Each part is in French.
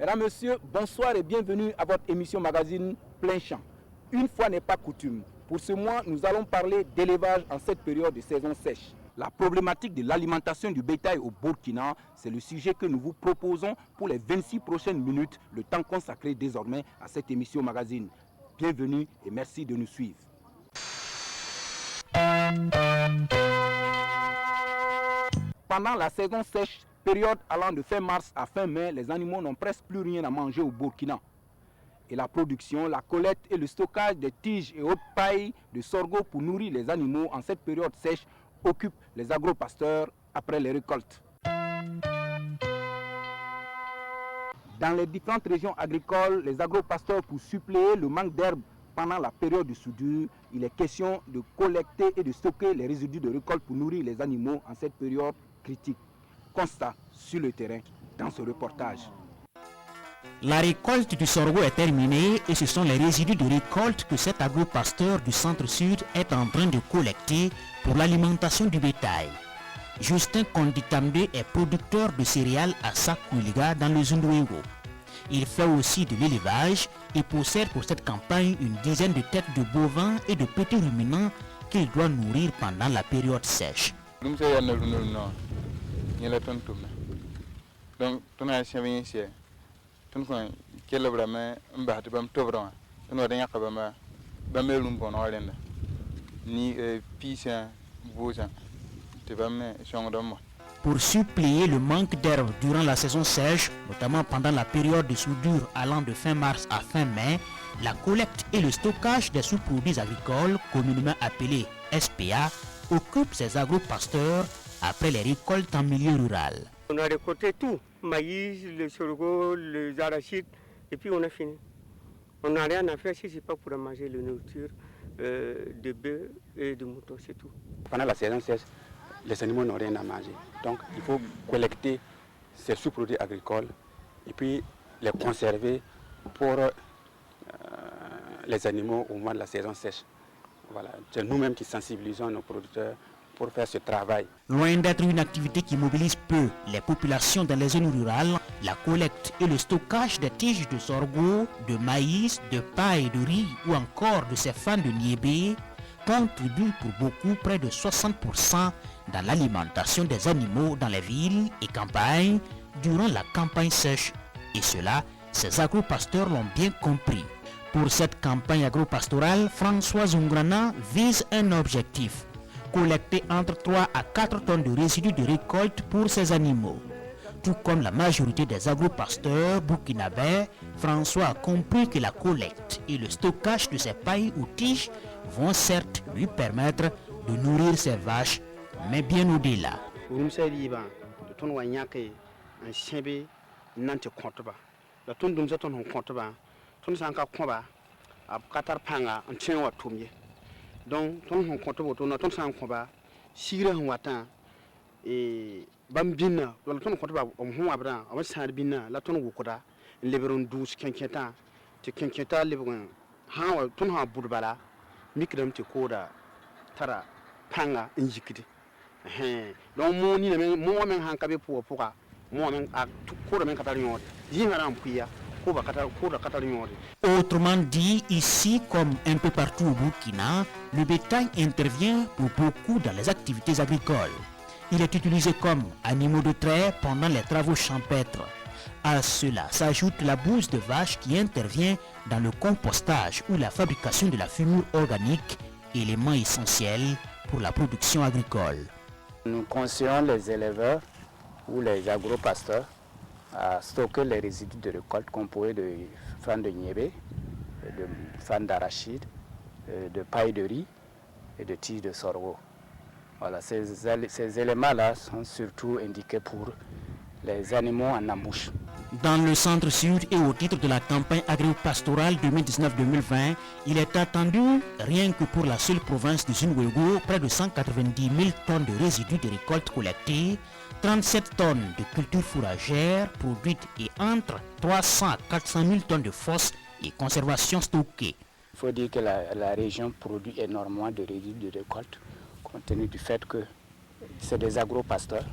Mesdames, Messieurs, bonsoir et bienvenue à votre émission magazine Plein Champ. Une fois n'est pas coutume, pour ce mois, nous allons parler d'élevage en cette période de saison sèche. La problématique de l'alimentation du bétail au Burkina, c'est le sujet que nous vous proposons pour les 26 prochaines minutes, le temps consacré désormais à cette émission magazine. Bienvenue et merci de nous suivre. Pendant la saison sèche, période allant de fin mars à fin mai, les animaux n'ont presque plus rien à manger au Burkina. Et la production, la collecte et le stockage des tiges et autres pailles de sorgho pour nourrir les animaux en cette période sèche occupent les agropasteurs après les récoltes. Dans les différentes régions agricoles, les agropasteurs, pour suppléer le manque d'herbe pendant la période de soudure, il est question de collecter et de stocker les résidus de récolte pour nourrir les animaux en cette période critique. Constat sur le terrain dans ce reportage. La récolte du sorgho est terminée et ce sont les résidus de récolte que cet agropasteur du centre-sud est en train de collecter pour l'alimentation du bétail. Justin Konditambe est producteur de céréales à Sakuiliga dans le Zunduego. Il fait aussi de l'élevage et possède pour cette campagne une dizaine de têtes de bovins et de petits ruminants qu'il doit nourrir pendant la période sèche. Pour suppléer le manque d'herbe durant la saison sèche, notamment pendant la période de soudure allant de fin mars à fin mai, la collecte et le stockage des sous-produits agricoles, communément appelés SPA, occupent ces agropasteurs après les récoltes en milieu rural. On a récolté tout, maïs, le sorgho, les arachides, et puis on a fini. On n'a rien à faire si ce n'est pas pour manger la nourriture de bœufs et de moutons, c'est tout. Pendant la saison sèche, les animaux n'ont rien à manger. Donc il faut collecter ces sous-produits agricoles et puis les conserver pour les animaux au moment de la saison sèche. Voilà. C'est nous-mêmes qui sensibilisons nos producteurs pour faire ce travail. Loin d'être une activité qui mobilise peu les populations dans les zones rurales, la collecte et le stockage des tiges de sorgho, de maïs, de paille, de riz ou encore de ces fans de niébé contribuent pour beaucoup près de 60% dans l'alimentation des animaux dans les villes et campagnes durant la campagne sèche. Et cela, ces agropasteurs l'ont bien compris. Pour cette campagne agropastorale, François Zungrana vise un objectif: collecter entre 3 à 4 tonnes de résidus de récolte pour ces animaux. Tout comme la majorité des agropasteurs burkinabés, François a compris que la collecte et le stockage de ces pailles ou tiges vont certes lui permettre de nourrir ses vaches, mais bien au-delà. Donc, on compte ton sang combat, si le matin et bambina, le ton compte on abra, on s'en bina, la ton wukoda, leveron 12 quinqueta, te quinqueta leveron, how ton ha burbala, mikram te koda, tara, panga, injikiti. Donc, mon name, more men hankabe pour poka, more men a quarter men catarion, Jimaram Pia. Autrement dit, ici comme un peu partout au Burkina, le bétail intervient pour beaucoup dans les activités agricoles. Il est utilisé comme animaux de trait pendant les travaux champêtres. À cela s'ajoute la bouse de vache qui intervient dans le compostage ou la fabrication de la fumure organique, élément essentiel pour la production agricole. Nous conseillons les éleveurs ou les agropasteurs à stocker les résidus de récolte composés de fans de niébé, de fans d'arachide, de paille de riz et de tiges de sorgho. Voilà, ces éléments-là sont surtout indiqués pour les animaux en embouche. Dans le centre-sud et au titre de la campagne agro-pastorale 2019-2020, il est attendu, rien que pour la seule province du Zunduego, près de 190 000 tonnes de résidus de récolte collectés, 37 tonnes de cultures fourragères produites et entre 300 à 400 000 tonnes de fosses et conservation stockées. Il faut dire que la région produit énormément de résidus de récolte, compte tenu du fait que c'est des agro-pasteurs.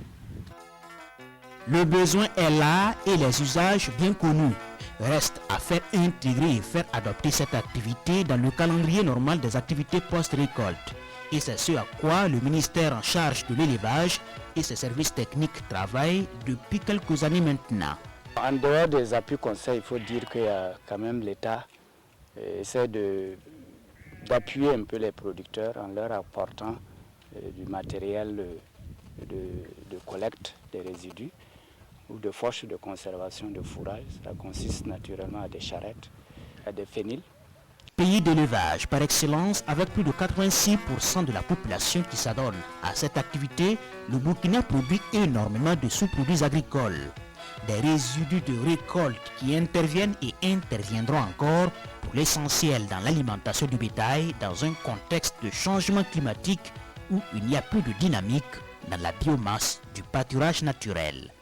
Le besoin est là et les usages bien connus. Reste à faire intégrer et faire adopter cette activité dans le calendrier normal des activités post-récolte. Et c'est ce à quoi le ministère en charge de l'élevage et ses services techniques travaillent depuis quelques années maintenant. En dehors des appuis conseils, il faut dire que quand même l'État essaie d'appuyer un peu les producteurs en leur apportant du matériel de collecte des résidus ou de fourches de conservation de fourrage. Ça consiste naturellement à des charrettes, à des fenils. Pays d'élevage par excellence, avec plus de 86% de la population qui s'adonne à cette activité, le Burkina produit énormément de sous-produits agricoles. Des résidus de récolte qui interviennent et interviendront encore pour l'essentiel dans l'alimentation du bétail dans un contexte de changement climatique où il n'y a plus de dynamique dans la biomasse du pâturage naturel.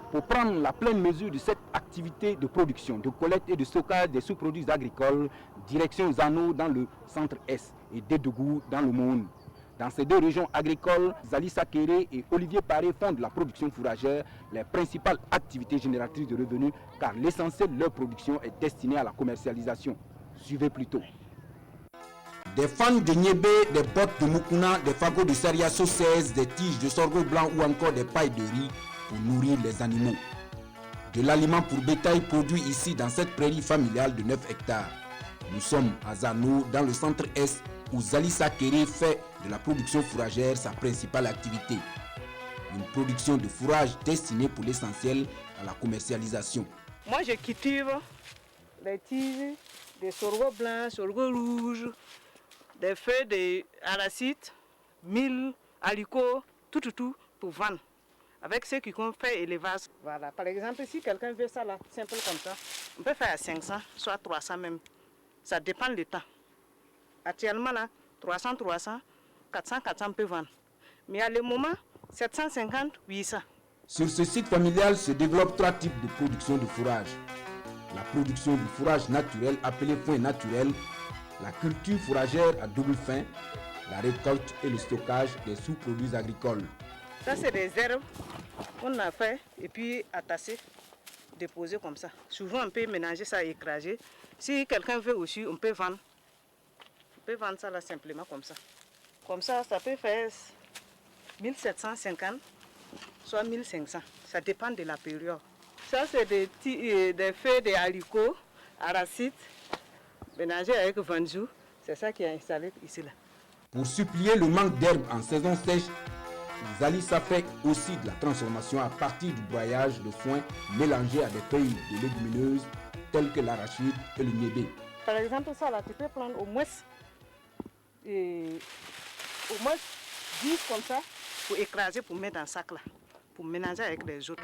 Pour prendre la pleine mesure de cette activité de production, de collecte et de stockage des sous-produits agricoles, direction Zano dans le centre-est et Dédougou dans le Moun. Dans ces deux régions agricoles, Zalissa Kéré et Olivier Paré font de la production fourragère les principales activités génératrices de revenus car l'essentiel de leur production est destinée à la commercialisation. Suivez plutôt. Des fans de niébé, des bottes de mukuna, des fagots de sariaso 16, des tiges de sorgho blanc ou encore des pailles de riz pour nourrir les animaux. De l'aliment pour bétail produit ici dans cette prairie familiale de 9 hectares. Nous sommes à Zano, dans le centre-est, où Zalissa Kéré fait de la production fourragère sa principale activité. Une production de fourrage destinée pour l'essentiel à la commercialisation. Moi, je cultive des tiges, des sorgho blancs, sorgho rouges, des feuilles d'arachide, mil, haricots, tout pour vendre. Avec ceux qui ont fait élevage. Voilà. Par exemple, si quelqu'un veut ça là, simple comme ça, on peut faire à 500, soit 300 même. Ça dépend du temps. Actuellement là, 300, 400, on peut vendre. Mais à le moment, 750, 800. Sur ce site familial se développent 3 types de production de fourrage. La production du fourrage naturel appelé foin naturel, la culture fourragère à double fin, la récolte et le stockage des sous-produits agricoles. Ça, c'est des herbes qu'on a fait et puis attaché, déposé comme ça. Souvent, on peut mélanger ça et écraser. Si quelqu'un veut aussi, on peut vendre. On peut vendre ça là simplement comme ça. Comme ça, ça peut faire 1750, soit 1500. Ça dépend de la période. Ça, c'est des feuilles de haricots, arachides, mélangées avec vanjou. C'est ça qui est installé ici là. Pour supplier le manque d'herbe en saison sèche, Zalissa fait aussi de la transformation à partir du broyage de foin mélangé à des feuilles de légumineuses telles que l'arachide et le niébé. Par exemple, ça là, tu peux prendre au moins 10 comme ça pour écraser, pour mettre dans un sac là, pour mélanger avec les autres.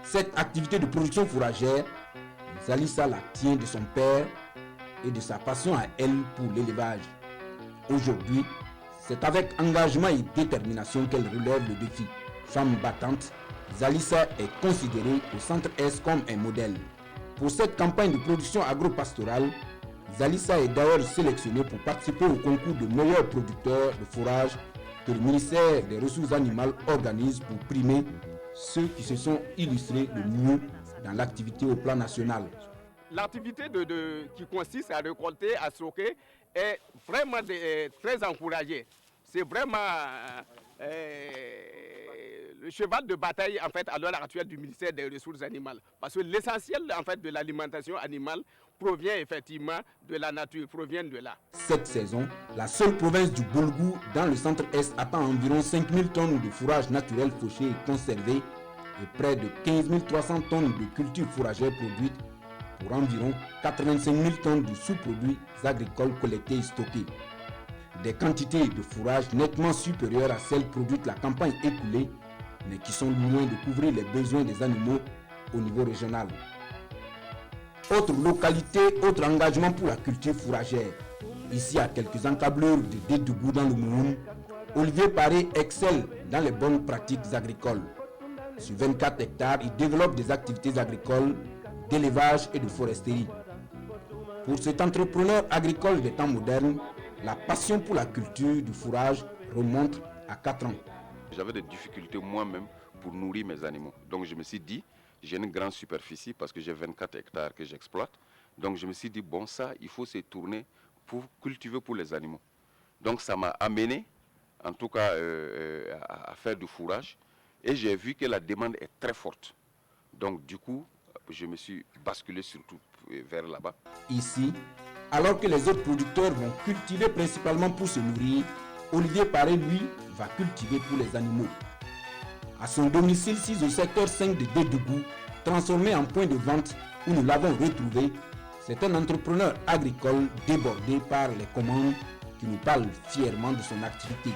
Cette activité de production fourragère, Zalissa la tient de son père et de sa passion à elle pour l'élevage. Aujourd'hui, c'est avec engagement et détermination qu'elle relève le défi. Femme battante, Zalissa est considérée au Centre-Est comme un modèle. Pour cette campagne de production agro-pastorale, Zalissa est d'ailleurs sélectionnée pour participer au concours de meilleurs producteurs de fourrage que le ministère des Ressources animales organise pour primer ceux qui se sont illustrés le mieux dans l'activité au plan national. L'activité qui consiste à récolter, à stocker, est vraiment très encouragée. C'est vraiment le cheval de bataille en fait, à l'heure actuelle du ministère des Ressources animales. Parce que l'essentiel en fait, de l'alimentation animale provient effectivement de la nature, provient de là. Cette saison, la seule province du Boulgou dans le centre-est attend environ 5000 tonnes de fourrage naturel fauché et conservé et près de 15 300 tonnes de cultures fourragères produites pour environ 85 000 tonnes de sous-produits agricoles collectés et stockés. Des quantités de fourrage nettement supérieures à celles produites la campagne écoulée, mais qui sont loin de couvrir les besoins des animaux au niveau régional. Autre localité, autre engagement pour la culture fourragère. Ici, à quelques encablures de Dédougou dans le Mouhoun, Olivier Paré excelle dans les bonnes pratiques agricoles. Sur 24 hectares, il développe des activités agricoles, d'élevage et de foresterie. Pour cet entrepreneur agricole des temps modernes, la passion pour la culture du fourrage remonte à 4 ans. J'avais des difficultés moi-même pour nourrir mes animaux. Donc je me suis dit, j'ai une grande superficie parce que j'ai 24 hectares que j'exploite. Donc je me suis dit, bon ça, il faut se tourner pour cultiver pour les animaux. Donc ça m'a amené, en tout cas, à faire du fourrage. Et j'ai vu que la demande est très forte. Donc du coup, je me suis basculé surtout vers là-bas. Ici, alors que les autres producteurs vont cultiver principalement pour se nourrir, Olivier Paré, lui, va cultiver pour les animaux. À son domicile 6 au secteur 5 de Dédougou, transformé en point de vente où nous l'avons retrouvé, c'est un entrepreneur agricole débordé par les commandes qui nous parle fièrement de son activité.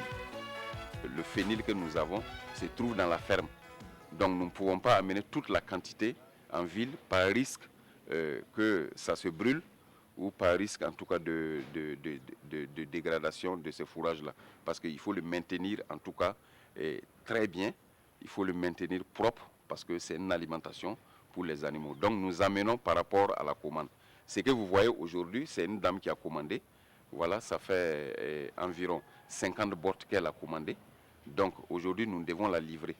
Le fenil que nous avons se trouve dans la ferme. Donc nous ne pouvons pas amener toute la quantité en ville par risque que ça se brûle ou par risque en tout cas de dégradation de ce fourrage-là. Parce qu'il faut le maintenir en tout cas très bien, il faut le maintenir propre parce que c'est une alimentation pour les animaux. Donc nous amenons par rapport à la commande. Ce que vous voyez aujourd'hui, c'est une dame qui a commandé. Voilà, ça fait environ 50 bottes qu'elle a commandé. Donc aujourd'hui, nous devons la livrer.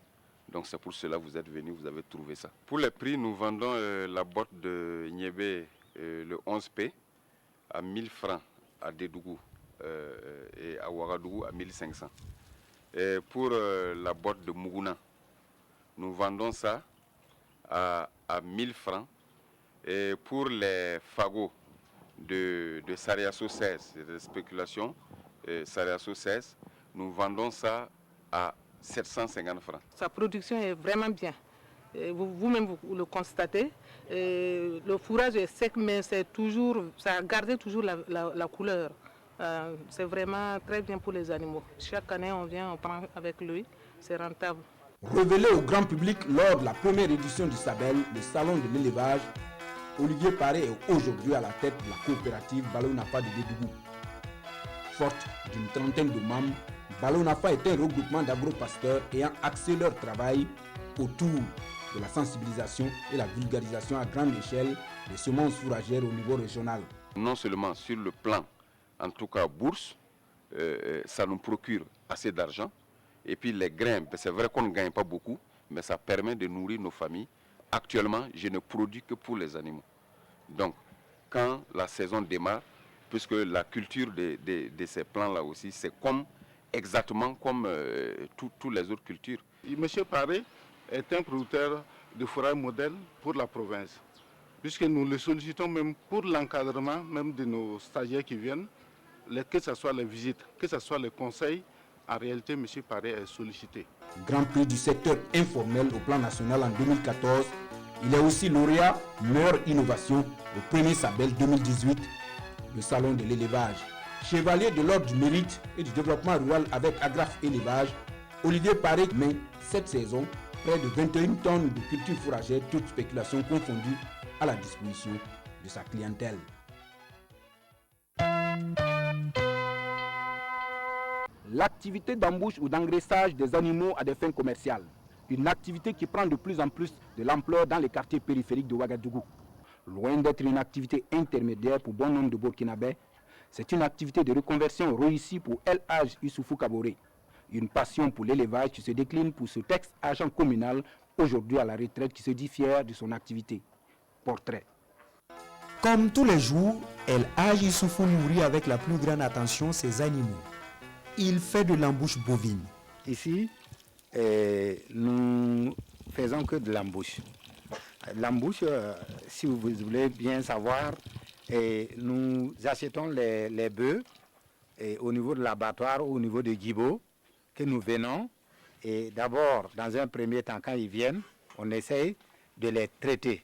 Donc c'est pour cela que vous êtes venus, vous avez trouvé ça. Pour les prix, nous vendons la botte de Niébé, le 11P, à 1000 francs à Dédougou et à Ouagadougou à 1500. Et pour la botte de Muguna, nous vendons ça à 1000 francs. Et pour les fagots de Sariasso 16, de spéculation, Sariasso 16, nous vendons ça à 750 francs. Sa production est vraiment bien. Vous-même, vous le constatez. Le fourrage est sec, mais ça a gardé toujours la couleur. C'est vraiment très bien pour les animaux. Chaque année, on vient, on prend avec lui, c'est rentable. Révélé au grand public lors de la première édition du SABEL, le salon de l'élevage, Olivier Paré est aujourd'hui à la tête de la coopérative Balonafa de Dédougou. Forte d'une trentaine de membres, Balonafa est un regroupement d'agro-pasteurs ayant axé leur travail autour de la sensibilisation et la vulgarisation à grande échelle des semences fourragères au niveau régional. Non seulement sur le plan, en tout cas bourse, ça nous procure assez d'argent. Et puis les grains, c'est vrai qu'on ne gagne pas beaucoup, mais ça permet de nourrir nos familles. Actuellement, je ne produis que pour les animaux. Donc, quand la saison démarre, puisque la culture de ces plants-là aussi, c'est exactement comme toutes les autres cultures. Monsieur Paré est un producteur de fourrage modèle pour la province, puisque nous le sollicitons même pour l'encadrement même de nos stagiaires qui viennent, que ce soit les visites, que ce soit les conseils. En réalité, M. Paré est sollicité. Grand prix du secteur informel au plan national en 2014, il est aussi lauréat meilleure innovation au premier SABEL 2018, le salon de l'élevage. Chevalier de l'ordre du mérite et du développement rural avec Agraf Élevage, Olivier Paré met cette saison près de 21 tonnes de cultures fourragères, toutes spéculations confondues, à la disposition de sa clientèle. L'activité d'embauche ou d'engraissage des animaux à des fins commerciales, une activité qui prend de plus en plus de l'ampleur dans les quartiers périphériques de Ouagadougou. Loin d'être une activité intermédiaire pour bon nombre de Burkinabés, c'est une activité de reconversion réussie pour El Hadj Issoufou Kaboré. Une passion pour l'élevage qui se décline pour ce ex-agent communal, aujourd'hui à la retraite, qui se dit fier de son activité. Portrait. Comme tous les jours, El Hadj Issoufou nourrit avec la plus grande attention ses animaux. Il fait de l'embouche bovine. Ici, nous faisons que de l'embouche. L'embouche, si vous voulez bien savoir, nous achetons les bœufs au niveau de l'abattoir ou au niveau de Djibo, que nous venons. Et d'abord, dans un premier temps, quand ils viennent, on essaye de les traiter,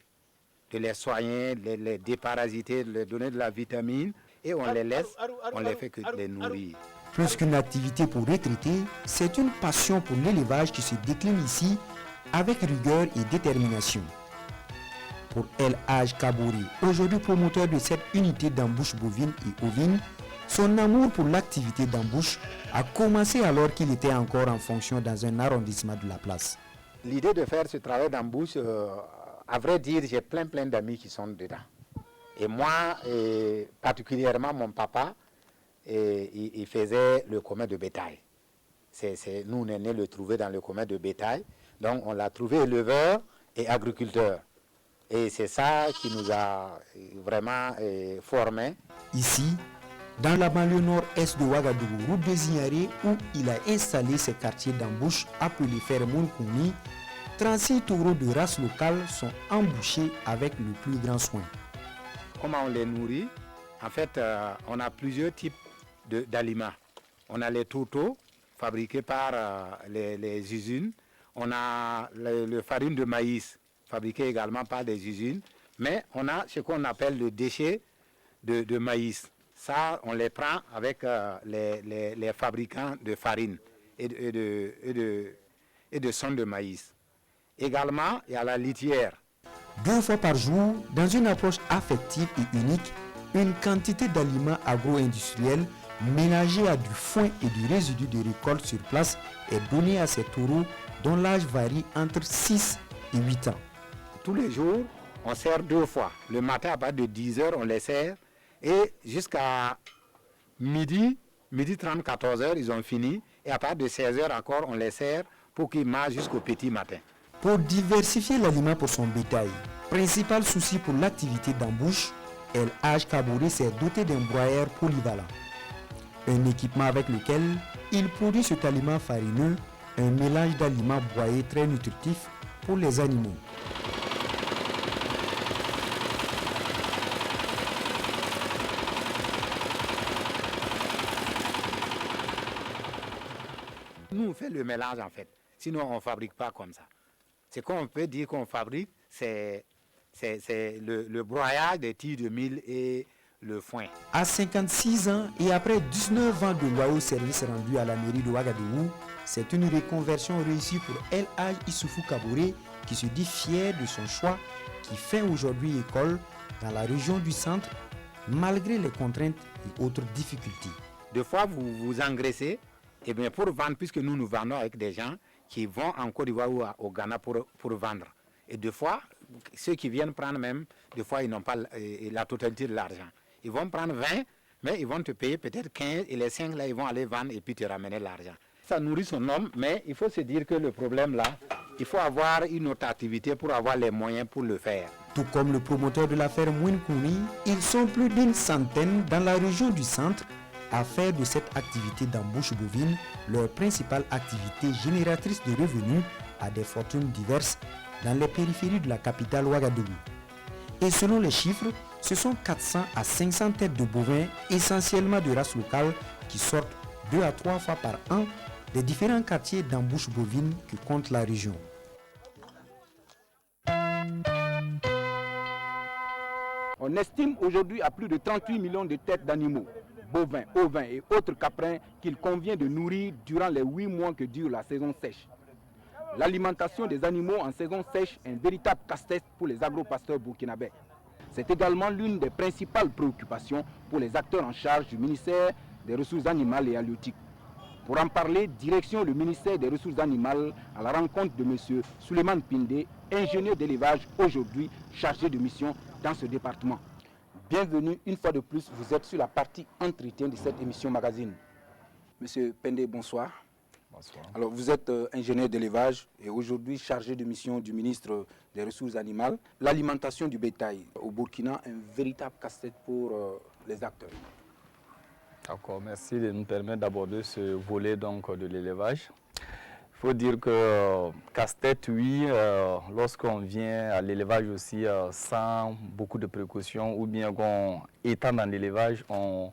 de les soigner, de les déparasiter, de leur donner de la vitamine. Et on les laisse, on les fait que les nourrir. Plus qu'une activité pour retraiter, c'est une passion pour l'élevage qui se décline ici avec rigueur et détermination. Pour El Hadj Kaboré, aujourd'hui promoteur de cette unité d'embouche bovine et ovine, son amour pour l'activité d'embouche a commencé alors qu'il était encore en fonction dans un arrondissement de la place. L'idée de faire ce travail d'embouche, à vrai dire, j'ai plein d'amis qui sont dedans. Et moi, particulièrement mon papa, il faisait le commerce de bétail. nous, on est né le trouver dans le commerce de bétail. Donc, on l'a trouvé éleveur et agriculteur. Et c'est ça qui nous a vraiment formés. Ici, dans la banlieue nord-est de Ouagadougou, route de Zignaré, où il a installé ses quartiers d'embauche appelés Fermoun Kouni, 36 taureaux de race locale sont embouchés avec le plus grand soin. Comment on les nourrit? En fait, on a plusieurs types d'aliments. On a les tourteaux fabriqués par les usines. On a le farine de maïs fabriqué également par des usines. Mais on a ce qu'on appelle le déchet de maïs. Ça, on les prend avec les fabricants de farine et de son de maïs. Également, il y a la litière. 2 fois par jour, dans une approche affective et unique, une quantité d'aliments agro-industriels mélangés à du foin et du résidu de récolte sur place est donnée à ces taureaux dont l'âge varie entre 6 et 8 ans. Tous les jours, on sert 2 fois. Le matin, à partir de 10 h, on les sert. Et jusqu'à midi 30, 14 h, ils ont fini. Et à partir de 16 h encore, on les sert pour qu'ils mangent jusqu'au petit matin. Pour diversifier l'aliment pour son bétail, principal souci pour l'activité d'embouche, El Hadj Kabouré s'est doté d'un broyeur polyvalent. Un équipement avec lequel il produit cet aliment farineux, un mélange d'aliments broyés très nutritif pour les animaux. Nous, on fait le mélange en fait. Sinon, on ne fabrique pas comme ça. Ce qu'on peut dire qu'on fabrique, c'est le broyage des tiges de mil et le foin. À 56 ans et après 19 ans de loyaux services rendus à la mairie de Ouagadougou, c'est une reconversion réussie pour El Hadj Issoufou Kabouré qui se dit fier de son choix, qui fait aujourd'hui école dans la région du centre, malgré les contraintes et autres difficultés. Des fois, vous vous engraissez, et bien pour vendre, puisque nous vendons avec des gens qui vont en Côte d'Ivoire ou au Ghana pour vendre. Et des fois, ceux qui viennent prendre même, des fois, ils n'ont pas la totalité de l'argent. Ils vont prendre 20, mais ils vont te payer peut-être 15, et les 5 là, ils vont aller vendre et puis te ramener l'argent. Ça nourrit son homme, mais il faut se dire que le problème là, il faut avoir une autre activité pour avoir les moyens pour le faire. Tout comme le promoteur de l'affaire Mouine Kouni, ils sont plus d'une centaine dans la région du centre à faire de cette activité d'embauche bovine leur principale activité génératrice de revenus à des fortunes diverses dans les périphéries de la capitale Ouagadougou. Et selon les chiffres, ce sont 400 à 500 têtes de bovins, essentiellement de race locale, qui sortent 2 à 3 fois par an des différents quartiers d'embauche bovine que compte la région. On estime aujourd'hui à plus de 38 millions de têtes d'animaux, bovins, ovins et autres caprins qu'il convient de nourrir durant les 8 mois que dure la saison sèche. L'alimentation des animaux en saison sèche est un véritable casse-tête pour les agro-pasteurs burkinabés. C'est également l'une des principales préoccupations pour les acteurs en charge du ministère des Ressources animales et halieutiques. Pour en parler, direction le ministère des Ressources animales à la rencontre de M. Souleymane Pindé, ingénieur d'élevage aujourd'hui chargé de mission dans ce département. Bienvenue une fois de plus, vous êtes sur la partie entretien de cette émission magazine. Monsieur Pindé, bonsoir. Bonsoir. Alors vous êtes ingénieur d'élevage et aujourd'hui chargé de mission du ministre des Ressources animales. L'alimentation du bétail au Burkina est un véritable casse-tête pour les acteurs. D'accord, merci de nous permettre d'aborder ce volet donc, de l'élevage. Il faut dire que casse-tête, oui, lorsqu'on vient à l'élevage aussi sans beaucoup de précautions ou bien qu'on étant dans l'élevage, on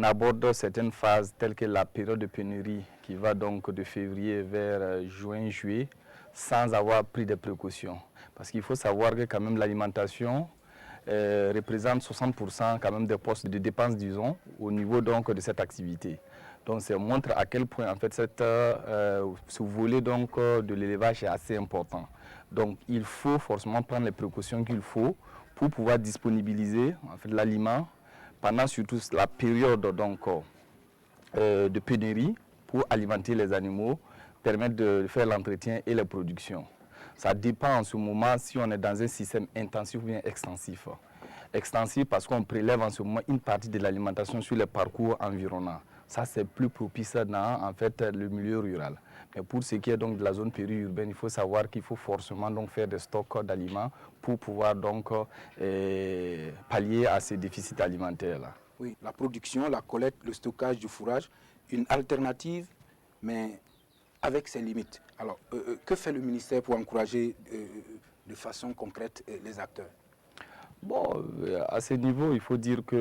aborde certaines phases telles que la période de pénurie qui va donc de février vers juin, juillet sans avoir pris de précautions. Parce qu'il faut savoir que quand même l'alimentation représente 60% quand même des postes de dépenses, disons, au niveau donc de cette activité. Donc ça montre à quel point en fait ce volet donc de l'élevage est assez important. Donc il faut forcément prendre les précautions qu'il faut pour pouvoir disponibiliser en fait, l'aliment pendant surtout la période donc, de pénurie pour alimenter les animaux, permettre de faire l'entretien et la production. Ça dépend en ce moment si on est dans un système intensif ou bien extensif. Extensif parce qu'on prélève en ce moment une partie de l'alimentation sur les parcours environnants. Ça, c'est plus propice dans en fait, le milieu rural. Mais pour ce qui est donc de la zone périurbaine, il faut savoir qu'il faut forcément donc faire des stocks d'aliments pour pouvoir donc pallier à ces déficits alimentaires-là. Oui, la production, la collecte, le stockage du fourrage, une alternative, mais avec ses limites. Alors, que fait le ministère pour encourager de façon concrète les acteurs? Bon, à ce niveau, il faut dire qu'il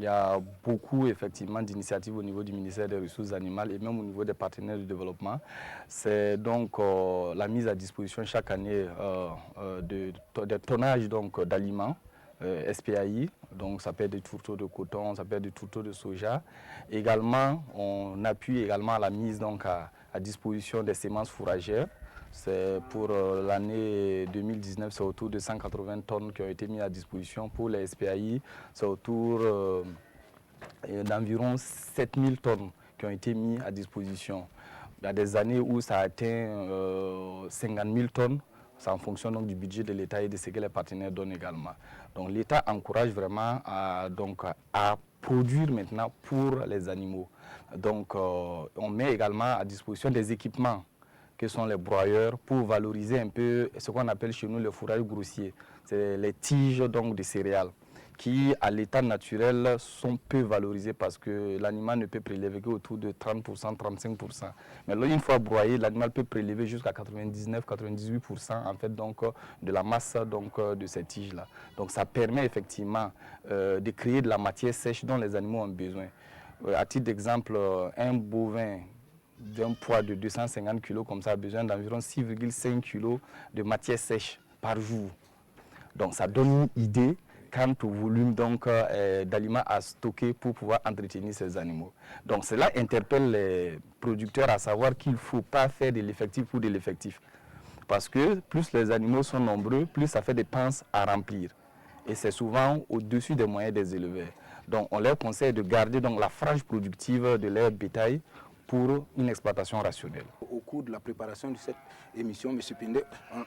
y a beaucoup effectivement d'initiatives au niveau du ministère des Ressources animales et même au niveau des partenaires du développement. C'est donc la mise à disposition chaque année de tonnages d'aliments, SPAI, donc ça peut être des tourteaux de coton, ça peut être des tourteaux de soja. Également, on appuie également la mise donc, à disposition des semences fourragères. C'est pour l'année 2019, c'est autour de 180 tonnes qui ont été mises à disposition. Pour les SPAI, c'est autour d'environ 7000 tonnes qui ont été mises à disposition. Il y a des années où ça a atteint 50 000 tonnes. C'est en fonction donc, du budget de l'État et de ce que les partenaires donnent également. Donc l'État encourage vraiment à produire maintenant pour les animaux. Donc on met également à disposition des équipements que sont les broyeurs pour valoriser un peu ce qu'on appelle chez nous le fourrage grossier. C'est les tiges donc, de céréales qui, à l'état naturel, sont peu valorisées parce que l'animal ne peut prélever qu'autour de 30%, 35%. Mais là, une fois broyé, l'animal peut prélever jusqu'à 99-98% en fait, donc, de la masse donc, de ces tiges-là. Donc ça permet effectivement de créer de la matière sèche dont les animaux ont besoin. À titre d'exemple, un bovin d'un poids de 250 kg comme ça a besoin d'environ 6,5 kg de matière sèche par jour. Donc ça donne une idée quant au volume d'aliments à stocker pour pouvoir entretenir ces animaux. Donc cela interpelle les producteurs à savoir qu'il ne faut pas faire de l'effectif pour de l'effectif. Parce que plus les animaux sont nombreux, plus ça fait des penses à remplir. Et c'est souvent au-dessus des moyens des éleveurs. Donc on leur conseille de garder donc, la frange productive de leur bétail pour une exploitation rationnelle. Au cours de la préparation de cette émission, M. Pindé,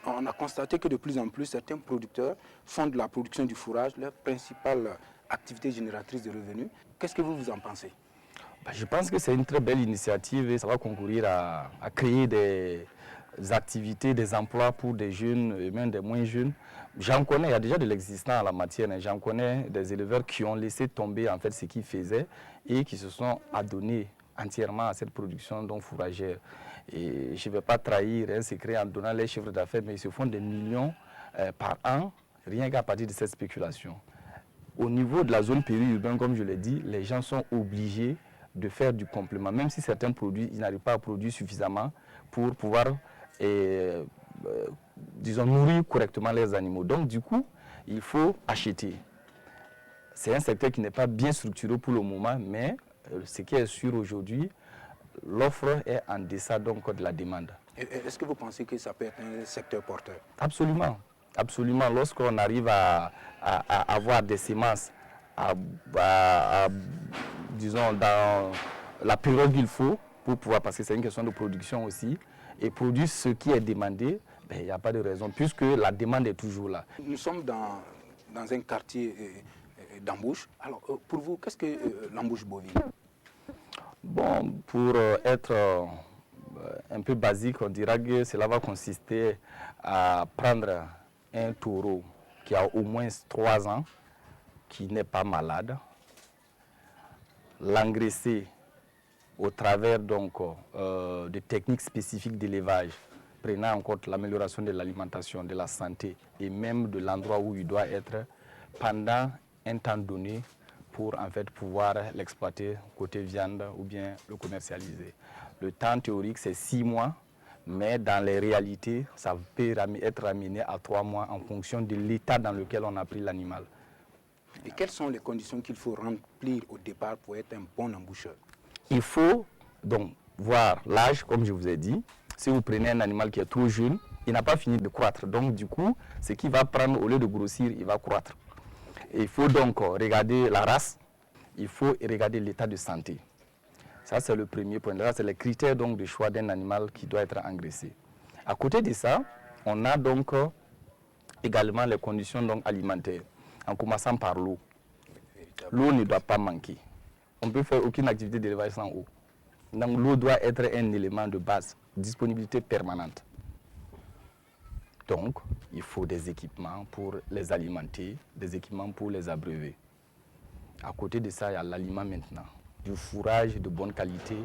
on a constaté que de plus en plus, certains producteurs font de la production du fourrage leur principale activité génératrice de revenus. Qu'est-ce que vous en pensez? Je pense que c'est une très belle initiative et ça va concourir à créer des activités, des emplois pour des jeunes et même des moins jeunes. J'en connais, il y a déjà de l'existant en la matière. J'en connais des éleveurs qui ont laissé tomber en fait ce qu'ils faisaient et qui se sont adonnés entièrement à cette production donc fourragère. Et je ne vais pas trahir un secret en donnant les chiffres d'affaires, mais ils se font des millions par an, rien qu'à partir de cette spéculation. Au niveau de la zone périurbaine, comme je l'ai dit, les gens sont obligés de faire du complément, même si certains produits, ils n'arrivent pas à produire suffisamment pour pouvoir, disons, nourrir correctement les animaux. Donc du coup, il faut acheter. C'est un secteur qui n'est pas bien structuré pour le moment, mais ce qui est sûr aujourd'hui, l'offre est en deçà donc de la demande. Est-ce que vous pensez que ça peut être un secteur porteur? Absolument. Absolument. Lorsqu'on arrive à avoir des semences disons, dans la période qu'il faut pour pouvoir, parce que c'est une question de production aussi, et produire ce qui est demandé, il n'y a pas de raison, puisque la demande est toujours là. Nous sommes dans un quartier d'embauche. Alors, pour vous, qu'est-ce que l'embauche bovine? Bon, pour être un peu basique, on dira que cela va consister à prendre un taureau qui a au moins 3 ans, qui n'est pas malade, l'engraisser au travers donc, de techniques spécifiques d'élevage, prenant en compte l'amélioration de l'alimentation, de la santé et même de l'endroit où il doit être pendant un temps donné pour en fait pouvoir l'exploiter côté viande ou bien le commercialiser. Le temps théorique c'est 6 mois, mais dans les réalités ça peut être ramené à 3 mois en fonction de l'état dans lequel on a pris l'animal. Et quelles sont les conditions qu'il faut remplir au départ pour être un bon emboucheur? Il faut donc voir l'âge, comme je vous ai dit. Si vous prenez un animal qui est trop jeune, il n'a pas fini de croître. Donc du coup, ce qu'il va prendre, au lieu de grossir, il va croître. Et il faut donc regarder la race, il faut regarder l'état de santé. Ça, c'est le premier point. Là, c'est les critères donc, de choix d'un animal qui doit être engraissé. À côté de ça, on a donc également les conditions donc, alimentaires, en commençant par l'eau. L'eau ne doit pas manquer. on ne peut faire aucune activité d'élevage sans eau. Donc l'eau doit être un élément de base, disponibilité permanente. Donc, il faut des équipements pour les alimenter, des équipements pour les abreuver. À côté de ça, il y a l'aliment maintenant, du fourrage de bonne qualité,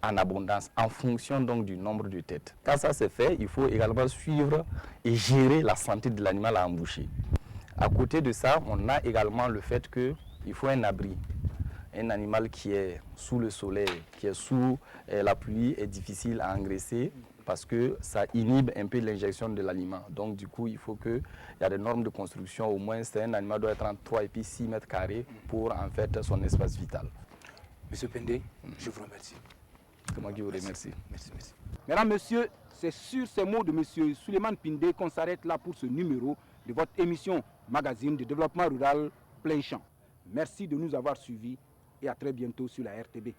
en abondance, en fonction donc du nombre de têtes. Quand ça c'est fait, il faut également suivre et gérer la santé de l'animal à emboucher. À côté de ça, on a également le fait qu'il faut un abri. Un animal qui est sous le soleil, qui est sous la pluie, est difficile à engraisser parce que ça inhibe un peu l'injection de l'aliment. Donc du coup, il faut qu'il y a des normes de construction. Au moins, un animal doit être entre 3 et puis 6 mètres carrés pour en fait son espace vital. Monsieur Pendé, je vous remercie. C'est moi qui vous remercie. Merci. Mesdames, Messieurs, c'est sur ces mots de Monsieur Souleymane Pindé qu'on s'arrête là pour ce numéro de votre émission Magazine de développement rural Plein Champ. Merci de nous avoir suivis et à très bientôt sur la RTB.